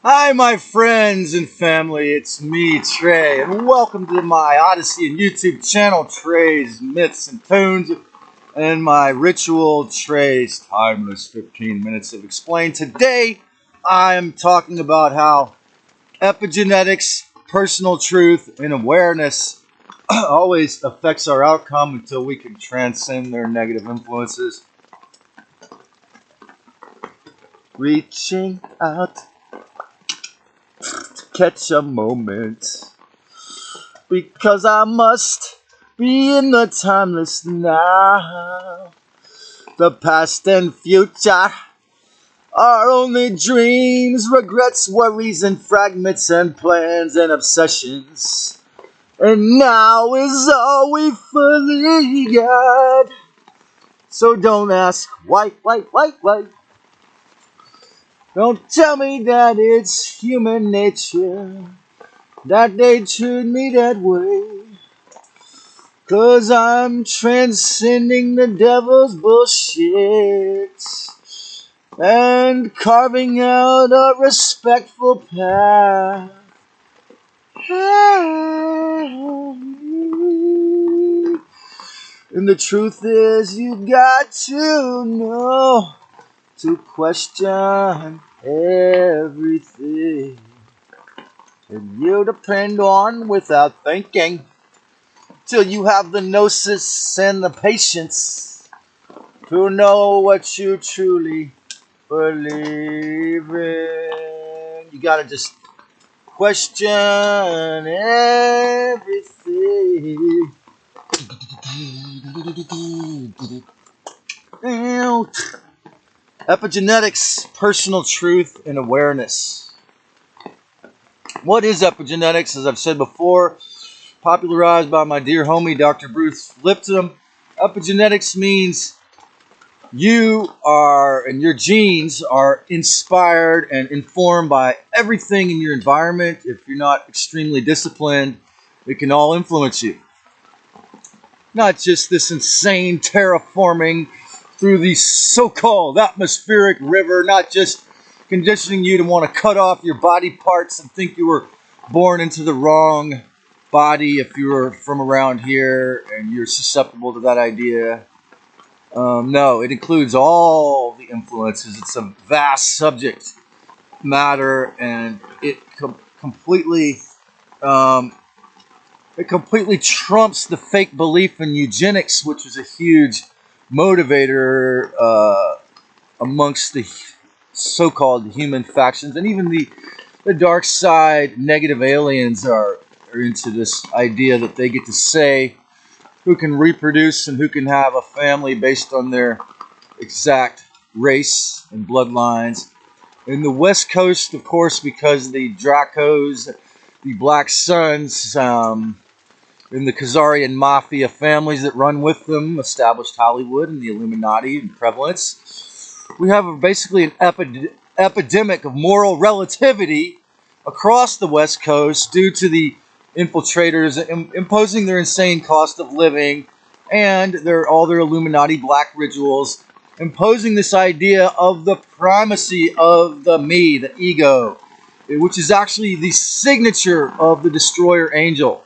Hi, my friends and family. It's me, Trey, and welcome to my Odyssey and YouTube channel, Trey's Myths and Tunes, and my ritual, Trey's Timeless 15 Minutes of Explain. Today, I am talking about how epigenetics, personal truth, and awareness always affects our outcome until we can transcend their negative influences. Reaching out, catch a moment, because I must be in the timeless now. The past and future are only dreams, regrets, worries, and fragments, and plans and obsessions. And now is all we fully got. So don't ask why. Don't tell me that it's human nature that they treat me that way. 'Cause I'm transcending the devil's bullshit and carving out a respectful path. And the truth is, you got to know to question everything that you depend on without thinking, till you have the gnosis and the patience to know what you truly believe in. You gotta just question everything. Epigenetics, personal truth, and awareness. What is epigenetics? As I've said before, popularized by my dear homie, Dr. Bruce Lipton. Epigenetics means you are, and your genes are inspired and informed by everything in your environment. If you're not extremely disciplined, it can all influence you. Not just this insane terraforming through the so-called atmospheric river, not just conditioning you to want to cut off your body parts and think you were born into the wrong body if you were from around here and you're susceptible to that idea. No, it includes all the influences. It's a vast subject matter, and it completely trumps the fake belief in eugenics, which was a huge motivator amongst the so-called human factions, and even the dark side negative aliens are into this idea that they get to say who can reproduce and who can have a family based on their exact race and bloodlines. In the West Coast, of course, because the Dracos, the Black Suns, and the Khazarian Mafia families that run with them established Hollywood and the Illuminati and prevalence. We have basically an epidemic of moral relativity across the West Coast due to the infiltrators imposing their insane cost of living and all their Illuminati black rituals, imposing this idea of the primacy of the me, the ego, which is actually the signature of the destroyer angel.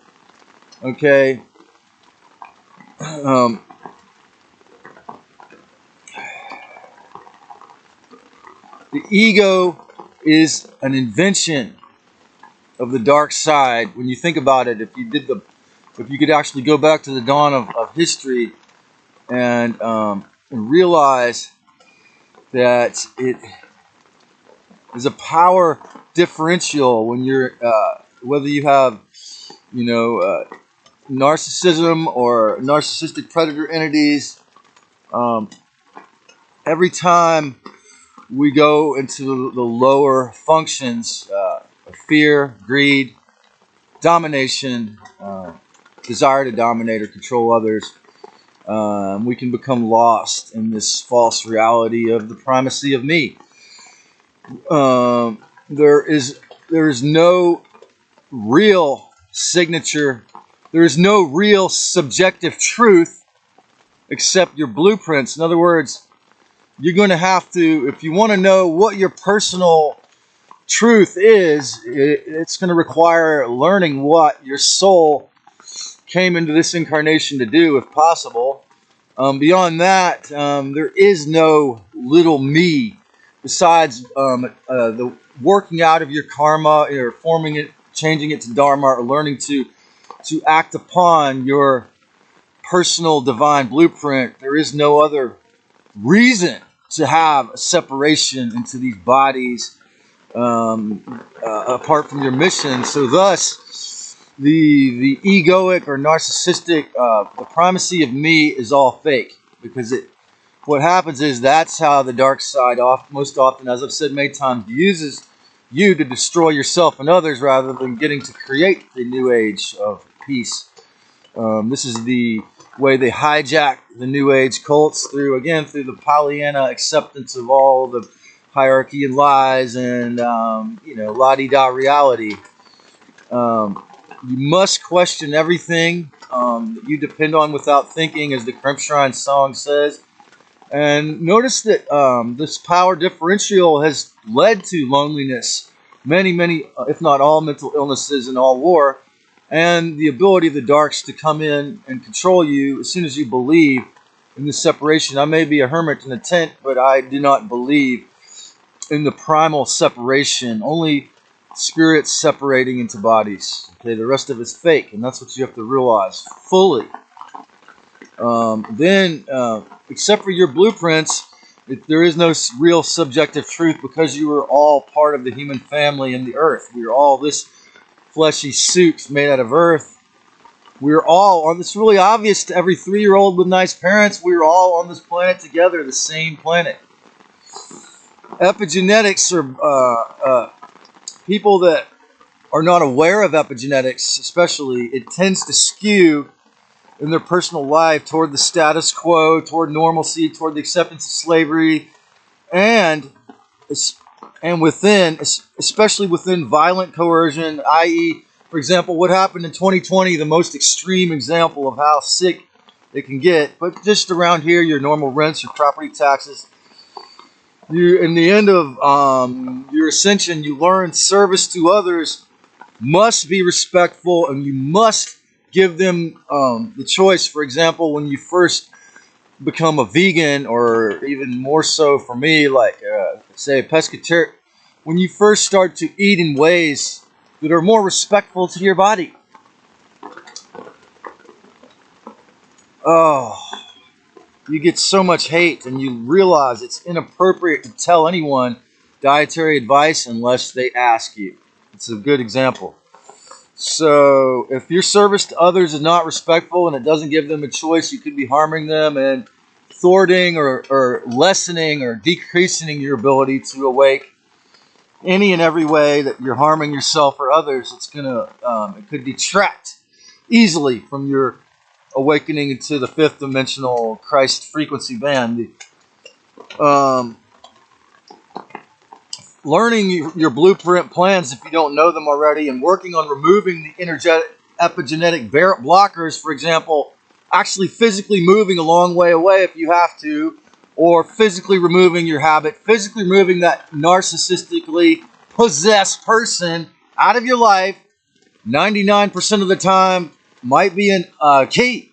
Okay. The ego is an invention of the dark side. When you think about it, if you could actually go back to the dawn of history and realize that it is a power differential when you're whether you have narcissism or narcissistic predator entities. Every time we go into the lower functions of fear, greed, domination, desire to dominate or control others, we can become lost in this false reality of the primacy of me. There is no real signature. There is no real subjective truth except your blueprints. In other words, you're going to have to, if you want to know what your personal truth is, it's going to require learning what your soul came into this incarnation to do, if possible. Beyond that, there is no little me besides the working out of your karma, or forming it, changing it to dharma, or learning to act upon your personal divine blueprint. There is no other reason to have a separation into these bodies apart from your mission. So thus, the egoic or narcissistic, the primacy of me is all fake, because what happens is that's how the dark side most often, as I've said many times, uses you to destroy yourself and others rather than getting to create the new age of peace. This is the way they hijack the New Age cults through the Pollyanna acceptance of all the hierarchy and lies and la-di-da reality. You must question everything that you depend on without thinking, as the Kremshrine song says. And notice that this power differential has led to loneliness, many, if not all, mental illnesses and all war, and the ability of the darks to come in and control you as soon as you believe in the separation. I may be a hermit in a tent, but I do not believe in the primal separation. Only spirits separating into bodies. Okay, the rest of it's fake, and that's what you have to realize fully. Except for your blueprints, there is no real subjective truth, because you are all part of the human family and the earth. We are all this fleshy suits made out of earth. We're all on this, really obvious to every 3-year-old with nice parents. We're all on this planet together, the same planet. Epigenetics are people that are not aware of epigenetics, especially, it tends to skew in their personal life toward the status quo, toward normalcy, toward the acceptance of slavery, and within, especially within violent coercion, i.e., for example, what happened in 2020, the most extreme example of how sick it can get. But just around here, your normal rents, your property taxes, in the end of your ascension, you learn service to others must be respectful, and you must give them the choice. For example, when you first become a vegan, or even more so for me, like say a pescatarian, when you first start to eat in ways that are more respectful to your body, you get so much hate, and you realize it's inappropriate to tell anyone dietary advice unless they ask you. It's a good example. So if your service to others is not respectful and it doesn't give them a choice, you could be harming them and thwarting or lessening or decreasing your ability to awake any and every way that you're harming yourself or others. It's gonna it could detract easily from your awakening into the 5th dimensional Christ frequency band. Learning your blueprint plans, if you don't know them already, and working on removing the energetic epigenetic blockers, for example, actually physically moving a long way away if you have to, or physically removing your habit, physically removing that narcissistically possessed person out of your life 99% of the time might be a key.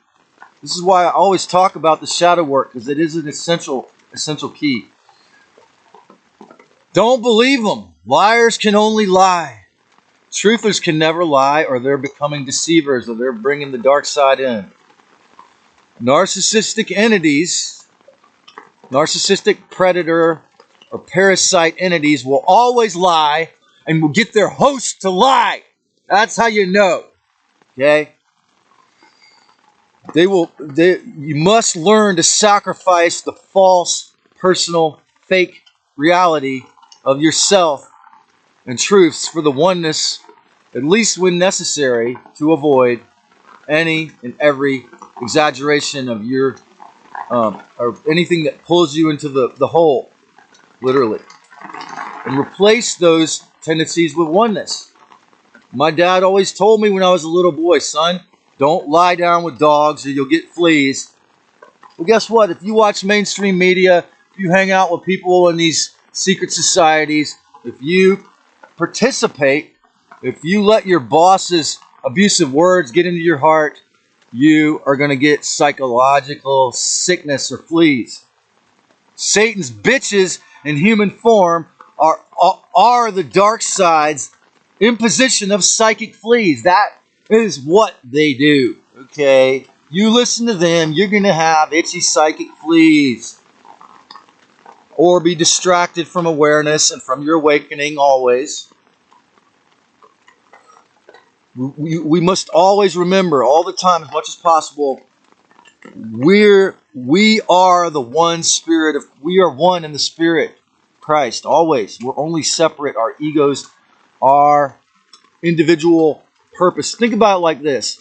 This is why I always talk about the shadow work, because it is an essential key. Don't believe them. Liars can only lie. Truthers can never lie, or they're becoming deceivers, or they're bringing the dark side in. Narcissistic entities, narcissistic predator or parasite entities will always lie and will get their host to lie. That's how you know. Okay? You must learn to sacrifice the false, personal, fake reality of yourself and truths for the oneness, at least when necessary, to avoid any and every exaggeration of your or anything that pulls you into the hole, literally, and replace those tendencies with oneness. My dad always told me when I was a little boy, son, don't lie down with dogs or you'll get fleas. Well, guess what? If you watch mainstream media, if you hang out with people in these secret societies, if you participate, if you let your boss's abusive words get into your heart, you are going to get psychological sickness or fleas. Satan's bitches in human form are the dark side's imposition of psychic fleas. That is what they do. Okay? You listen to them, you're going to have itchy psychic fleas. Or be distracted from awareness and from your awakening always. We must always remember, all the time, as much as possible, we are the one spirit of, we are one in the spirit, Christ, always. We're only separate. Our egos are individual purpose. Think about it like this.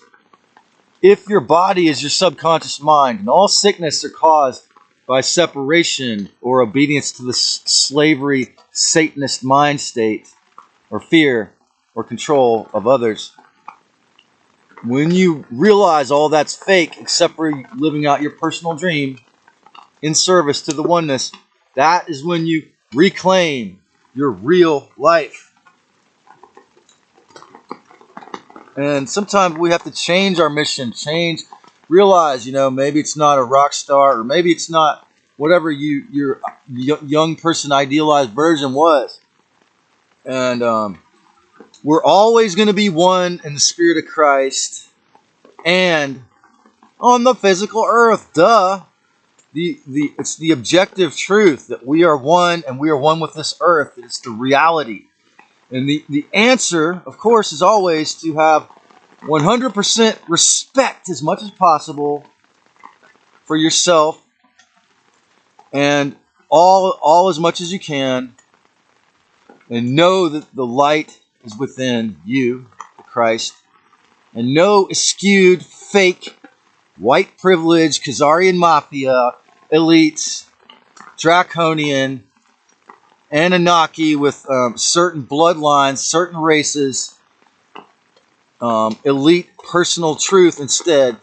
If your body is your subconscious mind, and all sickness are caused by separation or obedience to the slavery Satanist mind state, or fear or control of others, when you realize all that's fake except for living out your personal dream in service to the oneness, that is when you reclaim your real life. And sometimes we have to change our mission, realize, maybe it's not a rock star, or maybe it's not whatever your young person idealized version was. And we're always going to be one in the spirit of Christ and on the physical earth. Duh. It's the objective truth that we are one, and we are one with this earth. It's the reality. And the answer, of course, is always to have 100% respect as much as possible for yourself, and all as much as you can, and know that the light is within you, Christ, and no skewed, fake, white privilege, Khazarian mafia, elites, draconian, Anunnaki with certain bloodlines, certain races, elite personal truth. Instead,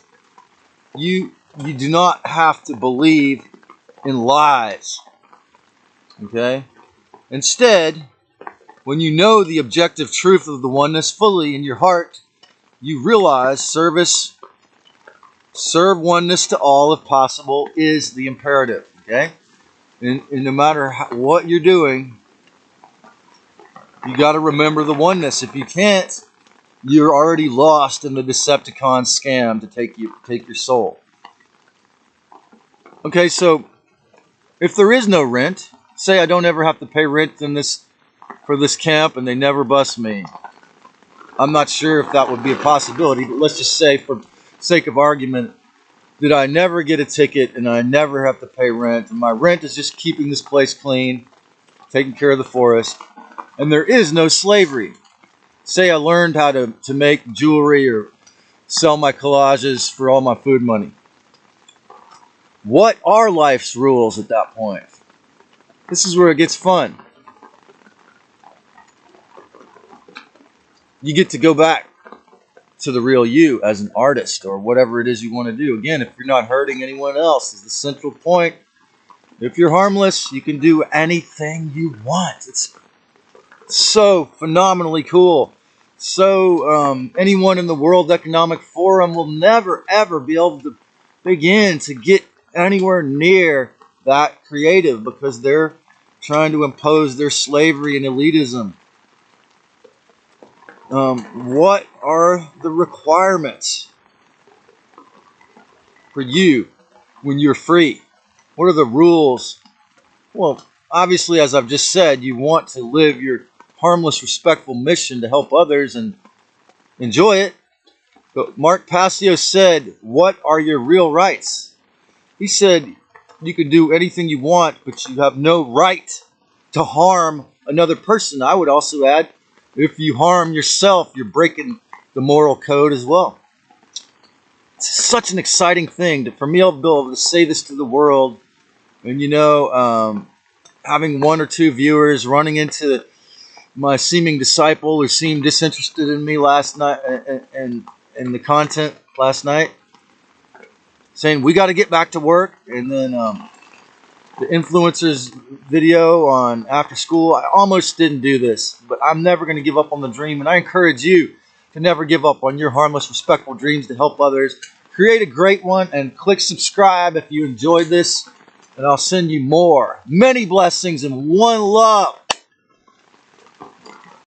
you do not have to believe in lies. Okay? Instead, when you know the objective truth of the oneness fully in your heart, you realize serve oneness to all if possible is the imperative. Okay? And no matter what you're doing, you got to remember the oneness. If you can't, you're already lost in the Decepticon scam to take your soul. Okay, so if there is no rent, say I don't ever have to pay rent for this camp, and they never bust me. I'm not sure if that would be a possibility, but let's just say, for sake of argument, that I never get a ticket and I never have to pay rent, and my rent is just keeping this place clean, taking care of the forest, and there is no slavery. Say I learned how to make jewelry or sell my collages for all my food money. What are life's rules at that point? This is where it gets fun. You get to go back to the real you as an artist, or whatever it is you want to do. Again, if you're not hurting anyone else, is the central point. If you're harmless, you can do anything you want. It's so phenomenally cool. So anyone in the World Economic Forum will never, ever be able to begin to get anywhere near that creative, because they're trying to impose their slavery and elitism. What are the requirements for you when you're free? What are the rules? Well, obviously, as I've just said, you want to live your harmless, respectful mission to help others and enjoy it. But Mark Passio said, what are your real rights? He said, you can do anything you want, but you have no right to harm another person. I would also add, if you harm yourself, you're breaking the moral code as well. It's such an exciting thing for me to be able to say this to the world. And having one or two viewers running into my seeming disciple who seemed disinterested in me last night and the content last night, saying we got to get back to work, and then the influencers video on after school. I almost didn't do this, but I'm never going to give up on the dream, and I encourage you to never give up on your harmless, respectful dreams to help others. Create a great one and click subscribe if you enjoyed this, and I'll send you more. Many blessings and one love.